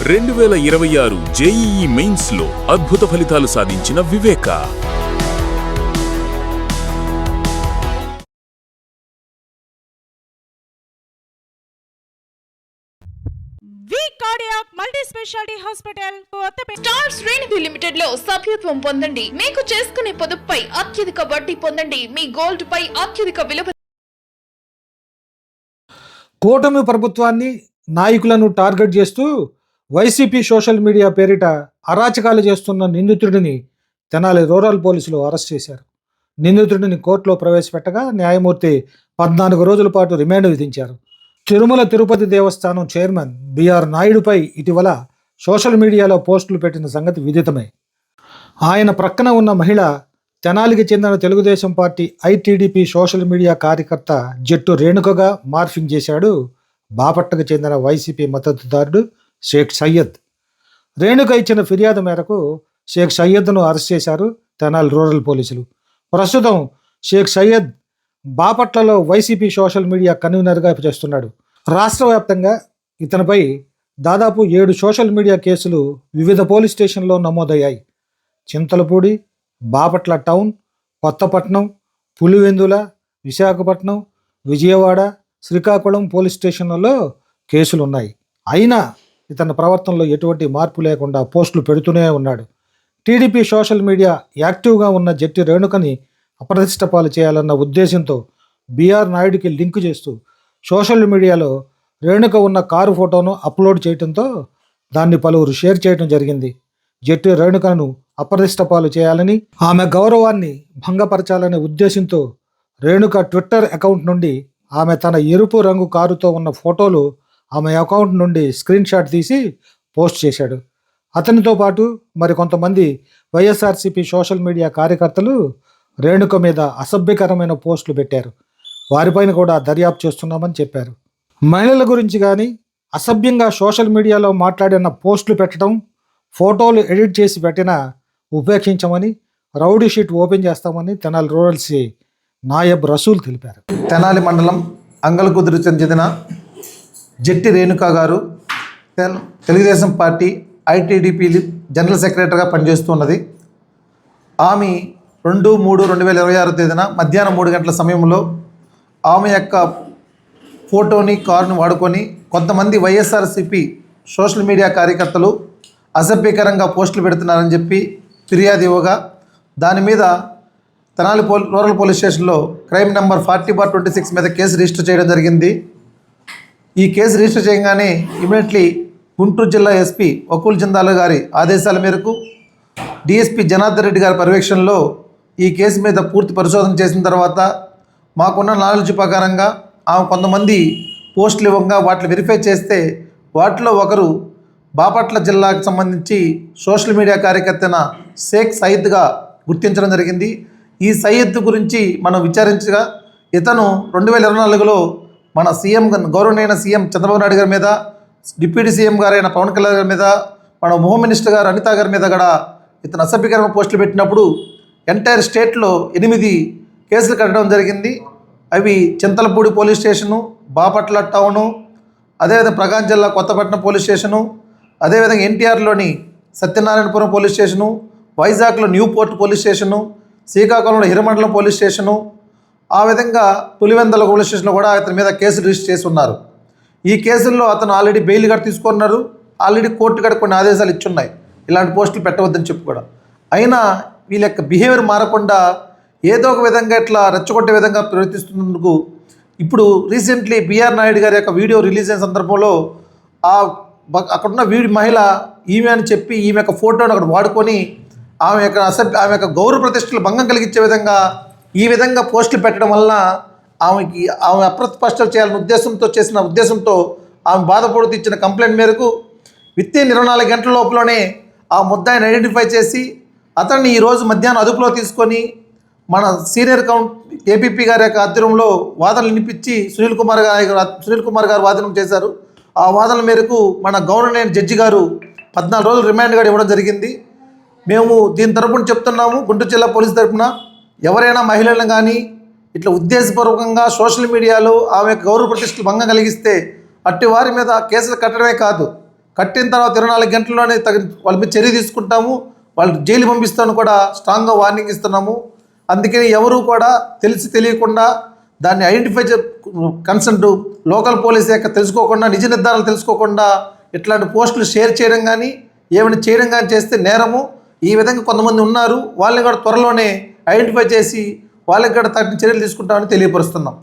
2026 JEE mains లో అద్భుత ఫలితాలు సాధించిన వివేక. మల్టీ స్పెషాలిటీ హాస్పిటల్ స్టార్ శ్రేణి లిమిటెడ్ లో సభ్యత్వం పొందండి. మీకు చేసుకునే పొదుపుపై అత్యధిక వడ్డీ పొందండి. మీ గోల్డ్ పై అత్యధిక విలువ. కూటమి ప్రభుత్వాన్ని నాయకులను టార్గెట్ చేస్తూ వైసీపీ సోషల్ మీడియా పేరిట అరాచకాలు చేస్తున్న నిందితుడిని తెనాలి రూరల్ పోలీసులు అరెస్ట్ చేశారు. నిందితుడిని కోర్టులో ప్రవేశపెట్టగా న్యాయమూర్తి 14 రోజుల పాటు రిమాండ్ విధించారు. తిరుమల తిరుపతి దేవస్థానం చైర్మన్ బిఆర్ నాయుడుపై ఇటీవల సోషల్ మీడియాలో పోస్టులు పెట్టిన సంగతి విదితమే. ఆయన ప్రక్కన ఉన్న మహిళ తెనాలికి చెందిన Telugu Desam party ITDP social media కార్యకర్త జట్టు రేణుకగా మార్ఫింగ్ చేశాడు బాపట్లకు చెందిన వైసీపీ మద్దతుదారుడు షేక్ సయ్యద్. రేణుక ఇచ్చిన ఫిర్యాదు మేరకు షేక్ సయ్యద్ను అరెస్ట్ చేశారు తెనాలి రూరల్ పోలీసులు. ప్రస్తుతం షేక్ సయ్యద్ బాపట్లలో వైసీపీ సోషల్ మీడియా కన్వీనర్గా చేస్తున్నాడు. రాష్ట్ర వ్యాప్తంగా ఇతనిపై దాదాపు 7 సోషల్ మీడియా కేసులు వివిధ పోలీస్ స్టేషన్లో నమోదయ్యాయి. చింతలపూడి, బాపట్ల టౌన్, కొత్తపట్నం, పులివెందుల, విశాఖపట్నం, విజయవాడ, శ్రీకాకుళం పోలీస్ స్టేషన్లలో కేసులు ఉన్నాయి. అయినా ఇతని ప్రవర్తనలో ఎటువంటి మార్పు లేకుండా పోస్టులు పెడుతూనే ఉన్నాడు. టీడీపీ సోషల్ మీడియా యాక్టివ్గా ఉన్న జట్టి రేణుకని అప్రతిష్ట పాలు చేయాలన్న ఉద్దేశంతో బిఆర్ నాయుడికి లింక్ చేస్తూ సోషల్ మీడియాలో రేణుక ఉన్న కారు ఫోటోను అప్లోడ్ చేయడంతో దాన్ని పలువురు షేర్ చేయడం జరిగింది. జట్టి రేణుకను అప్రతిష్ట పాలు చేయాలని, ఆమె గౌరవాన్ని భంగపరచాలనే ఉద్దేశంతో రేణుక ట్విట్టర్ అకౌంట్ నుండి ఆమె తన ఎరుపు రంగు కారుతో ఉన్న ఫోటోలు ఆమె అకౌంట్ నుండి స్క్రీన్ షాట్ తీసి పోస్ట్ చేశాడు. అతనితో పాటు మరికొంతమంది వైఎస్ఆర్సీపీ సోషల్ మీడియా కార్యకర్తలు రేణుక మీద అసభ్యకరమైన పోస్టులు పెట్టారు. వారిపైన కూడా దర్యాప్తు చేస్తున్నామని చెప్పారు. మహిళల గురించి కానీ అసభ్యంగా సోషల్ మీడియాలో మాట్లాడిన పోస్టులు పెట్టడం, ఫోటోలు ఎడిట్ చేసి పెట్టినా ఉపేక్షించమని, రౌడీ షీట్ ఓపెన్ చేస్తామని తెనాలి రూరల్ సిఐ నాయబ్ రసూల్ తెలిపారు. తెనాలి మండలం అంగలకుదురుకు చెందిన జట్టి రేణుక గారు తెలుగుదేశం పార్టీ ఐటీడీపీ జనరల్ సెక్రటరీగా పనిచేస్తున్నది. ఆమె 2/3/2026 తేదీన మధ్యాహ్నం 3 గంటల సమయంలో ఆమె యొక్క ఫోటోని, కారుని వాడుకొని కొంతమంది వైఎస్ఆర్సీపీ సోషల్ మీడియా కార్యకర్తలు అసభ్యకరంగా పోస్టులు పెడుతున్నారని చెప్పి ఫిర్యాదు ఇవ్వగా దాని మీద తెనాలి రూరల్ పోలీస్ స్టేషన్లో క్రైమ్ నెంబర్ 40/26 మీద కేసు రిజిస్టర్ చేయడం జరిగింది. ఈ కేసు రిజిస్టర్ చేయగానే ఇమీడియట్లీ గుంటూరు జిల్లా ఎస్పీ వకుల్ జిందాల్ గారి ఆదేశాల మేరకు డిఎస్పీ జనార్దన్ రెడ్డి గారి పర్యవేక్షణలో ఈ కేసు మీద పూర్తి పరిశోధన చేసిన తర్వాత మాకున్న నాలెడ్జ్ ప్రకారంగా ఆమె కొంతమంది పోస్టులు ఇవ్వగా వాటిని వెరిఫై చేస్తే వాటిలో ఒకరు బాపట్ల జిల్లాకు సంబంధించి సోషల్ మీడియా కార్యకర్తన షేక్ సయ్యద్గా గుర్తించడం జరిగింది. ఈ సయ్యద్ గురించి మనం విచారించగా ఇతను 2024లో మన సీఎం గౌరవనీయ సీఎం చంద్రబాబు నాయుడు గారి మీద, డిప్యూటీ సీఎం గారైన పవన్ కళ్యాణ్ గారి మీద, మన హోమ్ మినిస్టర్ గారు అనిత గారి మీద కూడా ఇతను అసభ్యకరమైన పోస్టులు పెట్టినప్పుడు ఎంటైర్ స్టేట్లో 8 కేసులు కట్టడం జరిగింది. అవి Chintalapudi police station, Bapatla town, అదేవిధంగా ప్రకాశం జిల్లా కొత్తపట్నం పోలీస్ స్టేషను, అదేవిధంగా ఎన్టీఆర్లోని సత్యనారాయణపురం పోలీస్ స్టేషను, వైజాగ్లో న్యూ పోర్ట్ పోలీస్ స్టేషను, శ్రీకాకుళంలో హిరమండలం పోలీస్ స్టేషను, ఆ విధంగా పులివెందుల పోలీస్ స్టేషన్లో కూడా అతని మీద కేసులు రిజిస్టర్ చేసి ఉన్నారు. ఈ కేసుల్లో అతను ఆల్రెడీ బెయిల్ కూడా తీసుకున్నారు. ఆల్రెడీ కోర్టు కూడా కొన్ని ఆదేశాలు ఇచ్చున్నాయి ఇలాంటి పోస్టులు పెట్టవద్దని చెప్పి కూడా. అయినా వీళ్ళ యొక్క బిహేవియర్ మారకుండా ఏదో ఒక విధంగా ఇట్లా రెచ్చగొట్టే విధంగా ప్రవర్తిస్తున్నందుకు ఇప్పుడు రీసెంట్లీ బిఆర్ నాయుడు గారి యొక్క వీడియో రిలీజ్ అయిన సందర్భంలో అక్కడున్న మహిళ ఈమె అని చెప్పి ఈమె యొక్క ఫోటోను అక్కడ వాడుకొని ఆమె యొక్క గౌరవ ప్రతిష్టలు భంగం కలిగించే విధంగా ఈ విధంగా పోస్టులు పెట్టడం వలన ఆమె అప్రస్పష్టలు చేయాలనే ఉద్దేశంతో ఆమె బాధపడుతూ ఇచ్చిన కంప్లైంట్ మేరకు విత్ఇన్ 24 గంటల లోపలనే ఆ ముద్దాయిని ఐడెంటిఫై చేసి అతన్ని ఈరోజు మధ్యాహ్నం అదుపులో తీసుకొని మన సీనియర్ ఏపీపీ గారి యొక్క ఆధ్వర్యంలో వాదనలు వినిపించి సునీల్ కుమార్ గారు వాదన చేశారు. ఆ వాదనల మేరకు మన గవర్నర్ జడ్జి గారు 14 రోజులు రిమాండ్ కూడా ఇవ్వడం జరిగింది. మేము దీని తరపున చెప్తున్నాము, గుంటూరు జిల్లా పోలీసు తరపున ఎవరైనా మహిళలను కానీ ఇట్లా ఉద్దేశపూర్వకంగా సోషల్ మీడియాలో ఆమె గౌరవ ప్రతిష్టలు భంగం కలిగిస్తే అట్టి వారి మీద కేసులు కట్టడమే కాదు, కట్టిన తర్వాత 24 గంటల్లోనే వాళ్ళ మీద చర్య తీసుకుంటాము, వాళ్ళు జైలు పంపిస్తామని కూడా స్ట్రాంగ్గా వార్నింగ్ ఇస్తున్నాము. అందుకని ఎవరు కూడా తెలిసి తెలియకుండా దాన్ని ఐడెంటిఫై కన్సర్న్ లోకల్ పోలీస్ శాఖ తెలుసుకోకుండా, నిజ నిర్ధారాలు తెలుసుకోకుండా ఇట్లాంటి పోస్టులు షేర్ చేయడం కానీ ఏమైనా చేయడం కానీ చేస్తే నేరము. ఈ విధంగా కొంతమంది ఉన్నారు, వాళ్ళని కూడా త్వరలోనే ఐడెంటిఫై చేసి వాళ్ళకి కూడా తగిన చర్యలు తీసుకుంటామని తెలియపరుస్తున్నాం.